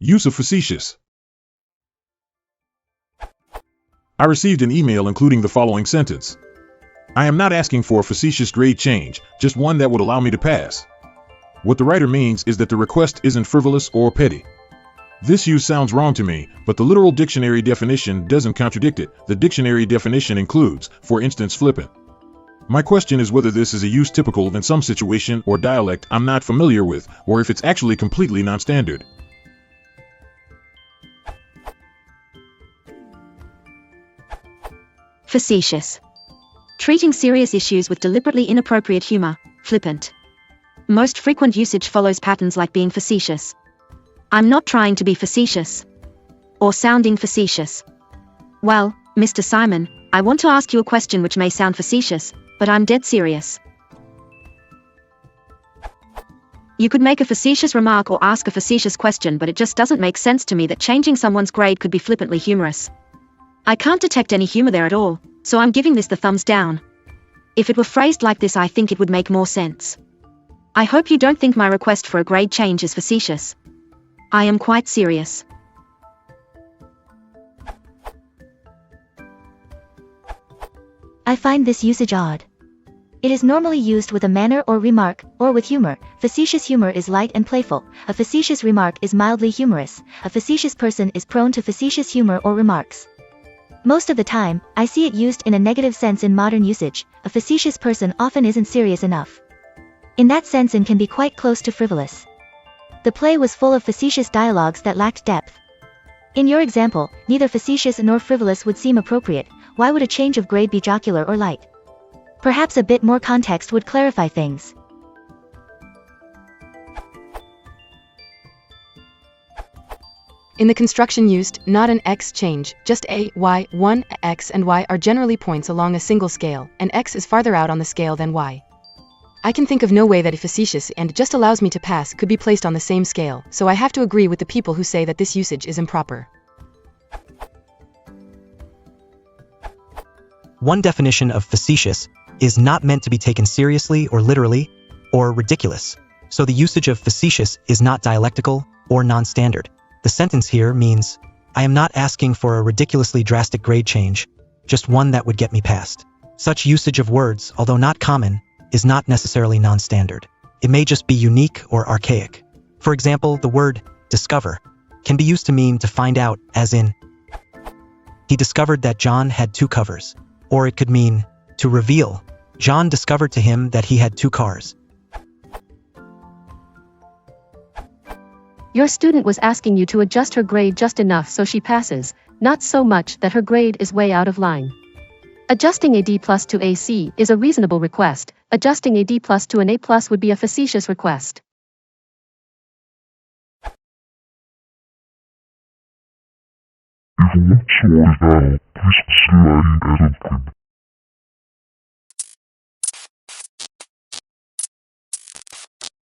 Use of facetious. I received an email including the following sentence. I am not asking for a facetious grade change, just one that would allow me to pass. What the writer means is that the request isn't frivolous or petty. This use sounds wrong to me, but the literal dictionary definition doesn't contradict it. The dictionary definition includes, for instance, flippant. My question is whether this is a use typical in some situation or dialect I'm not familiar with, or if it's actually completely non-standard. Facetious. Treating serious issues with deliberately inappropriate humor, flippant. Most frequent usage follows patterns like being facetious. I'm not trying to be facetious. Or sounding facetious. Well, Mr. Simon, I want to ask you a question which may sound facetious, but I'm dead serious. You could make a facetious remark or ask a facetious question, but it just doesn't make sense to me that changing someone's grade could be flippantly humorous. I can't detect any humor there at all, so I'm giving this the thumbs down. If it were phrased like this, I think it would make more sense. I hope you don't think my request for a grade change is facetious. I am quite serious. I find this usage odd. It is normally used with a manner or remark, or with humor. Facetious humor is light and playful. A facetious remark is mildly humorous. A facetious person is prone to facetious humor or remarks. Most of the time, I see it used in a negative sense in modern usage. A facetious person often isn't serious enough. In that sense, and can be quite close to frivolous. The play was full of facetious dialogues that lacked depth. In your example, neither facetious nor frivolous would seem appropriate. Why would a change of grade be jocular or light? Perhaps a bit more context would clarify things. In the construction used, not an x change, just a, y, 1, x and y are generally points along a single scale, and x is farther out on the scale than y. I can think of no way that a facetious and just allows me to pass could be placed on the same scale, so I have to agree with the people who say that this usage is improper. One definition of facetious is not meant to be taken seriously or literally, or ridiculous. So the usage of facetious is not dialectical or non-standard. The sentence here means, I am not asking for a ridiculously drastic grade change, just one that would get me past. Such usage of words, although not common, is not necessarily non-standard. It may just be unique or archaic. For example, the word discover can be used to mean to find out, as in, he discovered that John had 2 covers. Or it could mean to reveal. John discovered to him that he had 2 cars. Your student was asking you to adjust her grade just enough so she passes, not so much that her grade is way out of line. Adjusting a D+ to a C is a reasonable request. Adjusting a D+ to an A+ would be a facetious request. If you want to order now, please select adjectives.